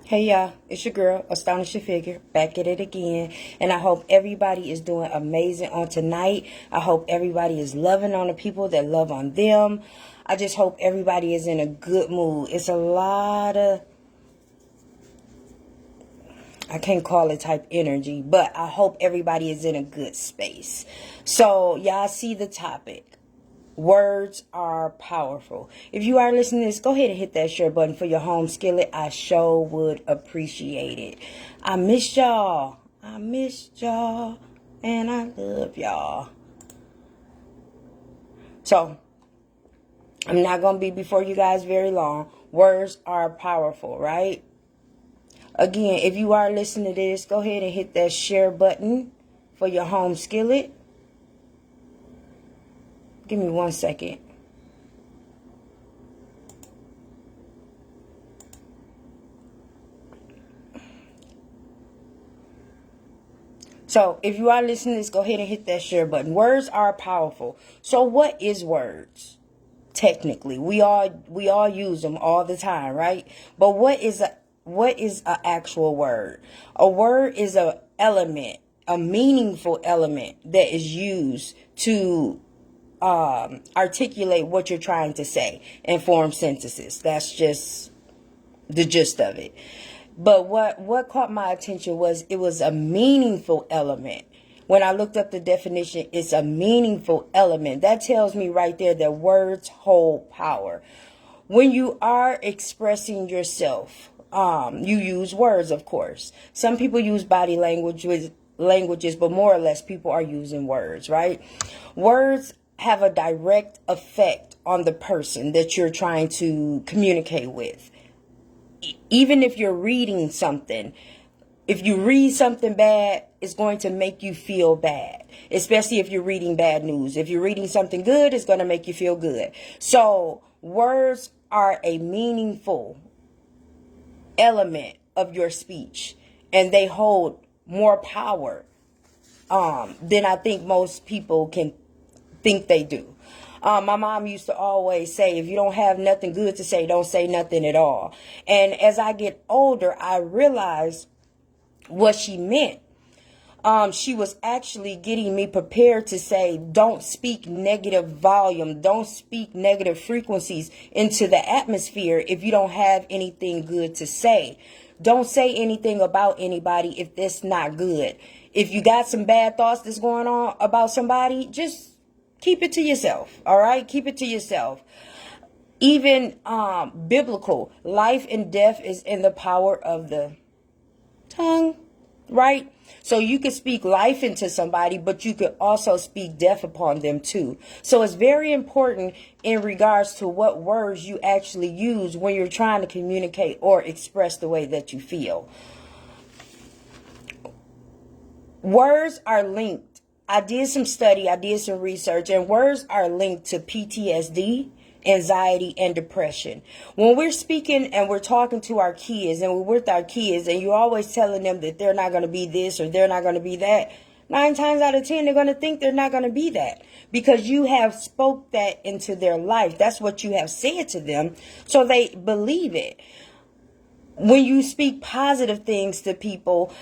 Hey y'all, it's your girl, Astonish Your Figure, back at it again. And I hope everybody is doing amazing on tonight. I hope everybody is loving on the people that love on them. I just hope everybody is in a good mood. It's a lot of, I can't call it type energy, but I hope everybody is in a good space. So y'all see the topic. Words are powerful. If you are listening to this, go ahead and hit that share button for your home skillet. I sure would appreciate it. I miss y'all. I miss y'all. And I love y'all. So, I'm not going to be before you guys very long. Words are powerful, right? Again, if you are listening to this, go ahead and hit that share button for your home skillet. Give me 1 second. So if you are listening to this, go ahead and hit that share button. Words are powerful. So what is words? Technically, we all use them all the time, right? But what is a actual word? A word is a element, a meaningful element that is used to articulate what you're trying to say and form sentences. That's just the gist of it. But what caught my attention was it was a meaningful element. When I looked up the definition, it's a meaningful element. That tells me right there that words hold power. When you are expressing yourself, you use words, of course. Some people use body languages, but more or less people are using words, right? Words have a direct effect on the person that you're trying to communicate with. Even if you're reading something, if you read something bad, it's going to make you feel bad, especially if you're reading bad news. If you're reading something good, it's going to make you feel good. So words are a meaningful element of your speech, and they hold more power than I think most people can think they do. My mom used to always say, if you don't have nothing good to say, don't say nothing at all. And as I get older, I realize what she meant. She was actually getting me prepared to say, don't speak negative volume, don't speak negative frequencies into the atmosphere if you don't have anything good to say. Don't say anything about anybody if that's not good. If you got some bad thoughts that's going on about somebody, just keep it to yourself. All right? Keep it to yourself. Even biblical, life and death is in the power of the tongue, right? So you could speak life into somebody, but you could also speak death upon them too. So it's very important in regards to what words you actually use when you're trying to communicate or express the way that you feel. Words are linked. I did some study, I did some research, and words are linked to PTSD, anxiety, and depression. When we're speaking and we're talking to our kids and we're with our kids and you're always telling them that they're not going to be this or they're not going to be that, 9 times out of 10, they're going to think they're not going to be that because you have spoke that into their life. That's what you have said to them. So they believe it. When you speak positive things to people,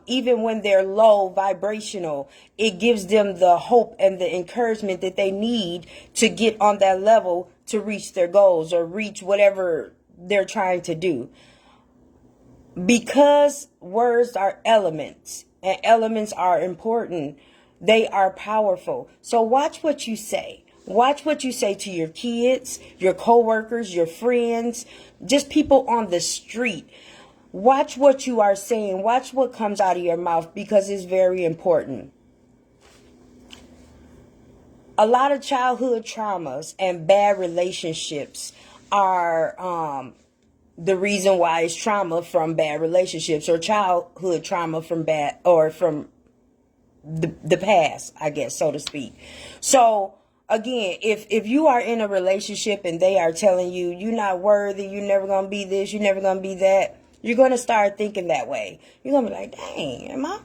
even when they're low vibrational, it gives them the hope and the encouragement that they need to get on that level to reach their goals or reach whatever they're trying to do. Because words are elements and elements are important, they are powerful. So watch what you say. Watch what you say to your kids, your coworkers, your friends, just people on the street. Watch what you are saying. Watch what comes out of your mouth because it's very important. A lot of childhood traumas and bad relationships are the reason why it's trauma from bad relationships or childhood trauma from bad or from the past, I guess, so to speak. So again, if you are in a relationship and they are telling you you're not worthy, you're never going to be this, you're never going to be that, you're going to start thinking that way. You're going to be like, dang,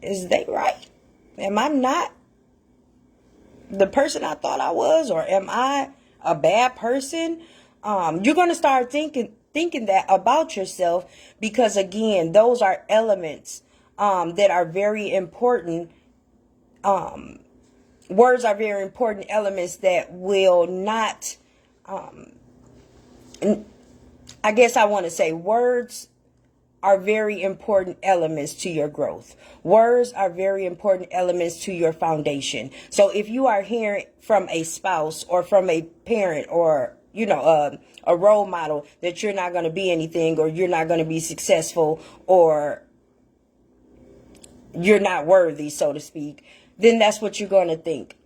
is they right? Am I not the person I thought I was, or am I a bad person? You're going to start thinking thinking that about yourself, because again, those are elements that are very important. Words are very important elements that will not, I guess I want to say words are very important elements to your growth. Words are very important elements to your foundation. So if you are hearing from a spouse or from a parent or, a role model that you're not going to be anything, or you're not going to be successful, or you're not worthy, so to speak, then that's what you're going to think.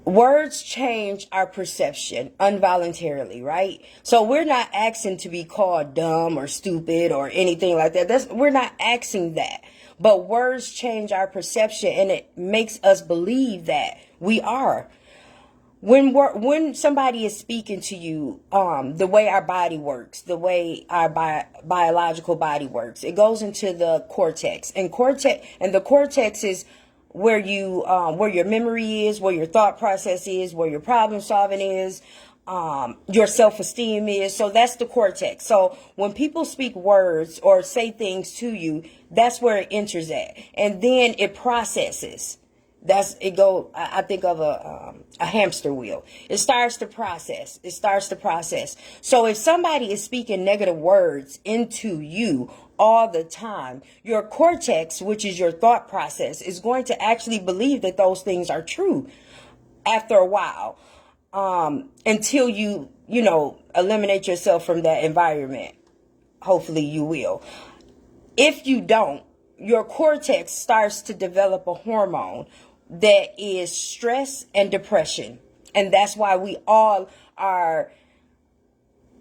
Words change our perception involuntarily, right? So we're not asking to be called dumb or stupid or anything like that. We're not asking that. But words change our perception, and it makes us believe that we are. When somebody is speaking to you, the way our body works, the way our biological body works, it goes into the cortex, and the cortex is where where your memory is, where your thought process is, where your problem solving is, your self-esteem is. So that's the cortex. So when people speak words or say things to you, that's where it enters at, and then it processes. I think of a hamster wheel. It starts to process. So if somebody is speaking negative words into you all the time, your cortex, which is your thought process, is going to actually believe that those things are true after a while, until you eliminate yourself from that environment. Hopefully you will. If you don't, your cortex starts to develop a hormone that is stress and depression. And that's why we all are,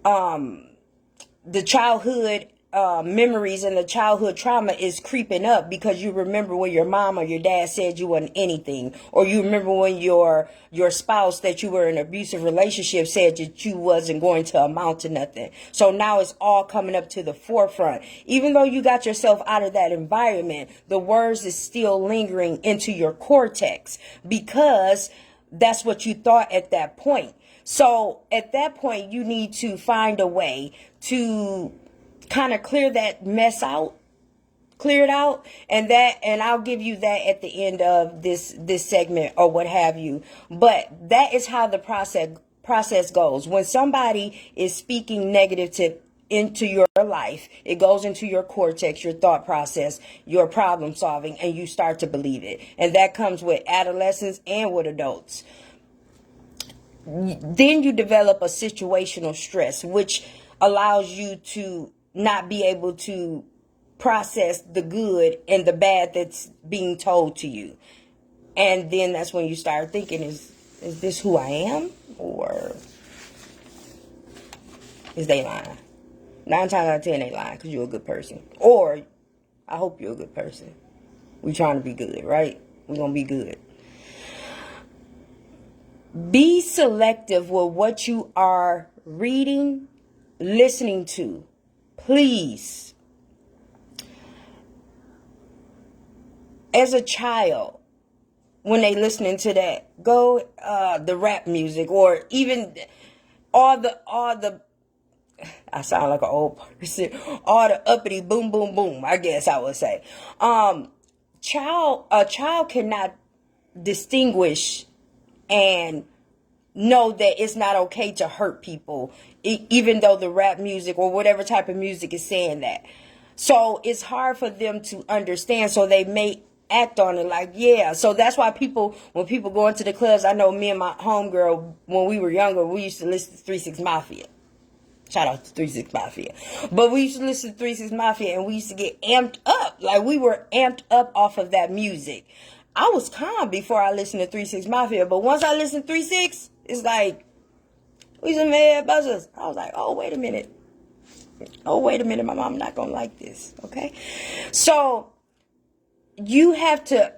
the childhood memories and the childhood trauma is creeping up, because you remember when your mom or your dad said you wasn't anything, or you remember when your spouse that you were in an abusive relationship said that you wasn't going to amount to nothing. So now it's all coming up to the forefront. Even though you got yourself out of that environment, the words is still lingering into your cortex, because that's what you thought at that point. So at that point, you need to find a way to kind of clear that mess out, clear it out, and I'll give you that at the end of this segment or what have you. But that is how the process goes. When somebody is speaking negative into your life, it goes into your cortex, your thought process, your problem solving, and you start to believe it. And that comes with adolescents and with adults. Then you develop a situational stress, which allows you to not be able to process the good and the bad that's being told to you. And then that's when you start thinking, is this who I am? Or is they lying? 9 times out of 10 they lying, because you're a good person. Or I hope you're a good person. We trying to be good, right? We're going to be good. Be selective with what you are reading, listening to. Please. As a child, when they listening to that, go the rap music, or even all the I sound like an old person, all the uppity boom boom boom, I guess I would say. A child cannot distinguish and know that it's not okay to hurt people, even though the rap music or whatever type of music is saying that. So it's hard for them to understand, so they may act on it like, yeah. So that's why when people go into the clubs, I know me and my homegirl, when we were younger, we used to listen to 3 6 Mafia. Shout out to 3 6 Mafia. But we used to listen to 3 6 Mafia, and we used to get amped up. Like, we were amped up off of that music. I was calm before I listened to 3 6 Mafia, but once I listened to 3 6, it's like, we some mad buzzers. I was like, oh, wait a minute. My mom not gonna like this, okay? So you have to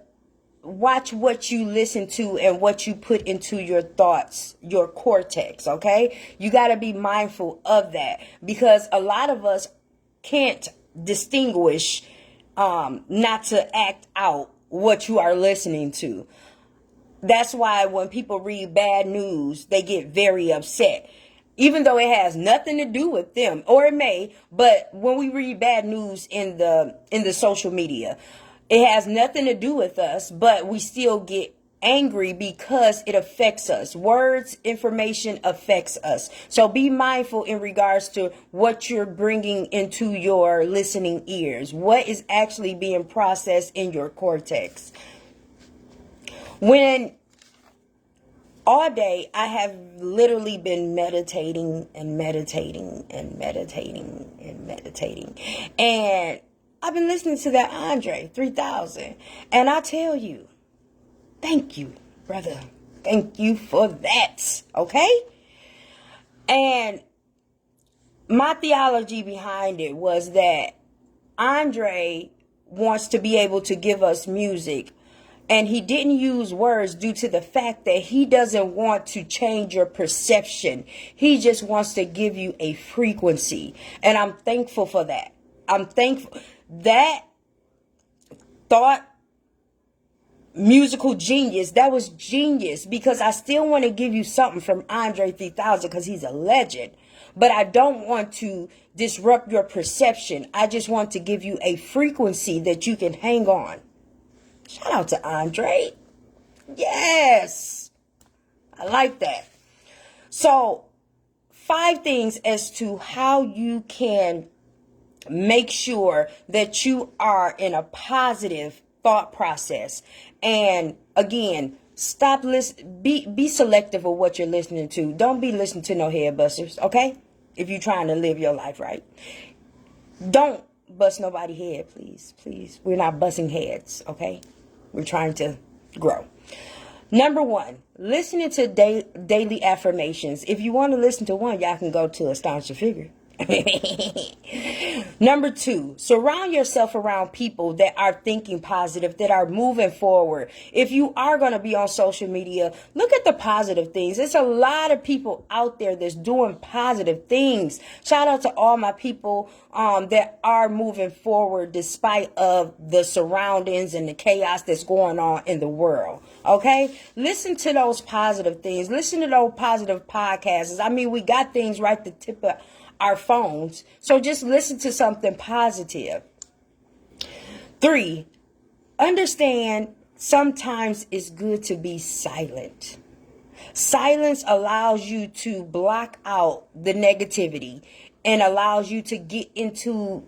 watch what you listen to and what you put into your thoughts, your cortex, okay? You got to be mindful of that, because a lot of us can't distinguish not to act out what you are listening to. That's why when people read bad news, they get very upset. even though it has nothing to do with them, or it may. But when we read bad news in the social media, it has nothing to do with us, but we still get angry because it affects us. Words, information affects us. So be mindful in regards to what you're bringing into your listening ears. What is actually being processed in your cortex? When all day I have literally been meditating and meditating and meditating and meditating. And I've been listening to that Andre 3000. And I tell you, thank you, brother. Thank you for that. Okay? And my theology behind it was that Andre wants to be able to give us music, and he didn't use words due to the fact that he doesn't want to change your perception. He just wants to give you a frequency. And I'm thankful for that. I'm thankful. That thought, musical genius, that was genius, because I still want to give you something from Andre 3000 because he's a legend. But I don't want to disrupt your perception. I just want to give you a frequency that you can hang on. Shout out to Andre. Yes. I like that. So, 5 things as to how you can make sure that you are in a positive thought process. And again, stop be selective of what you're listening to. Don't be listening to no head busters, okay? If you're trying to live your life right. Don't bust nobody head, please. Please. We're not busting heads, okay? We're trying to grow. Number 1, listening to daily affirmations. If you want to listen to one, y'all can go to Astonish Your Figure. Number 2, surround yourself around people that are thinking positive, that are moving forward. If you are going to be on social media, look at the positive things. There's a lot of people out there that's doing positive things. Shout out to all my people that are moving forward despite of the surroundings and the chaos that's going on in the world. Okay, listen to those positive things. Listen to those positive podcasts. I mean, we got things right at the tip of our phones. So just listen to something positive. 3, understand sometimes it's good to be silent. Silence allows you to block out the negativity and allows you to get into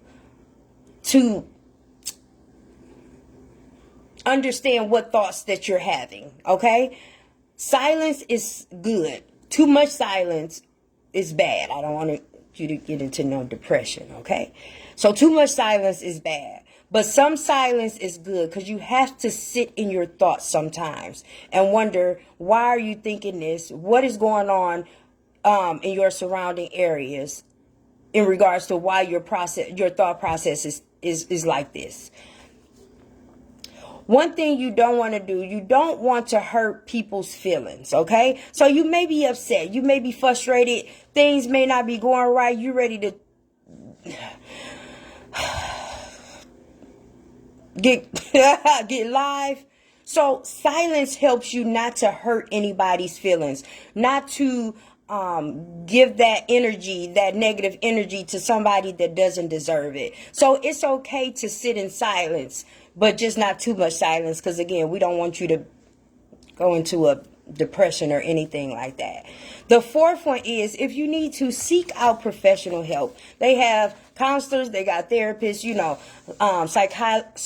to understand what thoughts that you're having. Okay? Silence is good. Too much silence is bad. I don't want you to get into no depression, okay? So too much silence is bad. But some silence is good, because you have to sit in your thoughts sometimes and wonder, why are you thinking this? What is going on in your surrounding areas in regards to why your thought process is like this? One thing you don't want to do, you don't want to hurt people's feelings, okay? So you may be upset. You may be frustrated. Things may not be going right. You're ready to get live. So silence helps you not to hurt anybody's feelings, not to give that energy, that negative energy, to somebody that doesn't deserve it. So it's okay to sit in silence, but just not too much silence, because again, we don't want you to go into a depression or anything like that. The 4th one is, if you need to, seek out professional help. They have counselors, they got therapists,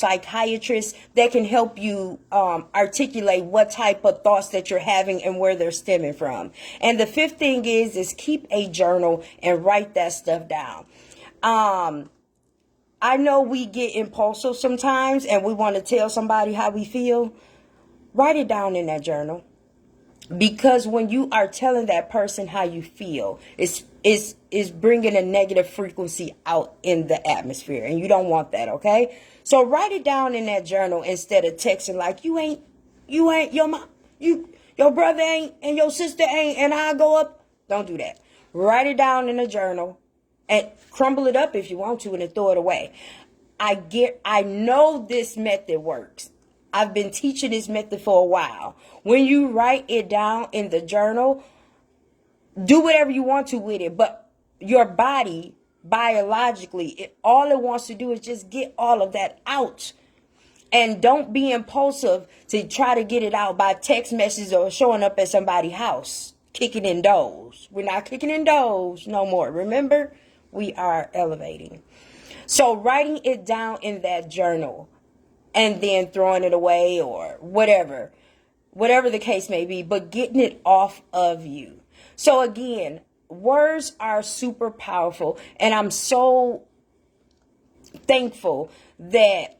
psychiatrists that can help you articulate what type of thoughts that you're having and where they're stemming from. And the 5th thing is keep a journal and write that stuff down. I know we get impulsive sometimes and we want to tell somebody how we feel. Write it down in that journal. Because when you are telling that person how you feel, it's bringing a negative frequency out in the atmosphere, and you don't want that, okay? So write it down in that journal instead of texting like, you ain't your mom, your brother ain't, and your sister ain't, and I go up. Don't do that. Write it down in a journal and crumble it up if you want to and then throw it away. I know this method works. I've been teaching this method for a while. When you write it down in the journal, Do whatever you want to with it, but your body biologically, all it wants to do is just get all of that out. And don't be impulsive to try to get it out by text messages or showing up at somebody's house kicking in doors. We're not kicking in doors no more. Remember, we are elevating. So writing it down in that journal and then throwing it away or whatever the case may be, but getting it off of you. So again, words are super powerful, and I'm so thankful that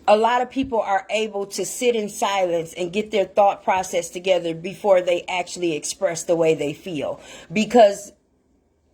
a lot of people are able to sit in silence and get their thought process together before they actually express the way they feel. Because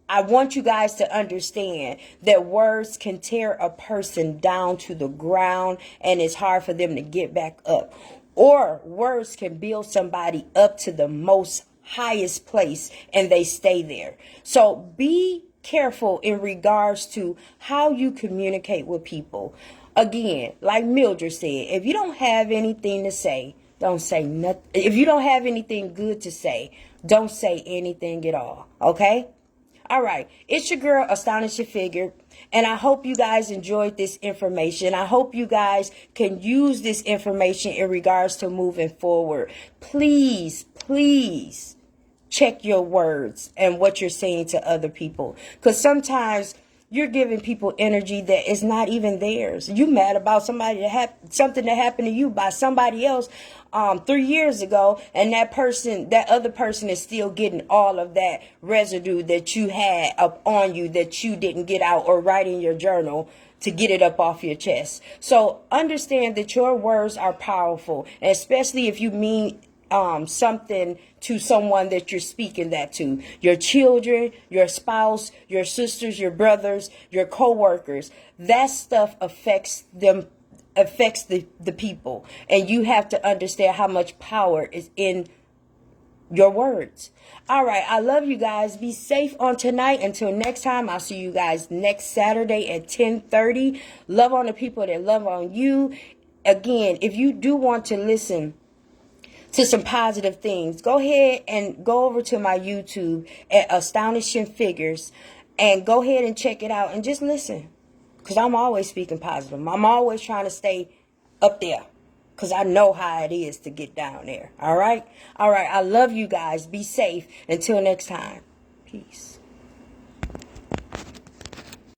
I want you guys to understand that words can tear a person down to the ground, and it's hard for them to get back up. Or words can build somebody up to the most highest place and they stay there. So be careful in regards to how you communicate with people. Again, like Mildred said, if you don't have anything to say, don't say nothing. If you don't have anything good to say, don't say anything at all. Okay? All right. It's your girl, Astonishing Figure. And I hope you guys enjoyed this information. I hope you guys can use this information in regards to moving forward. Please, please check your words and what you're saying to other people. Because sometimes you're giving people energy that is not even theirs. You mad about something that happened to you by somebody else 3 years ago, and that other person is still getting all of that residue that you had up on you that you didn't get out or write in your journal to get it up off your chest. So understand that your words are powerful, and especially if you mean something to someone that you're speaking that to, your children, your spouse, your sisters, your brothers, your co-workers. That stuff affects them, affects the people, and you have to understand how much power is in your words. All right, I love you guys. Be safe on tonight. Until next time, I'll see you guys next Saturday at 10:30. Love on the people that love on you. Again, if you do want to listen to some positive things, go ahead and go over to my YouTube at Astonishing Figures and go ahead and check it out and just listen. Because I'm always speaking positive. I'm always trying to stay up there. Because I know how it is to get down there. All right? All right. I love you guys. Be safe. Until next time. Peace.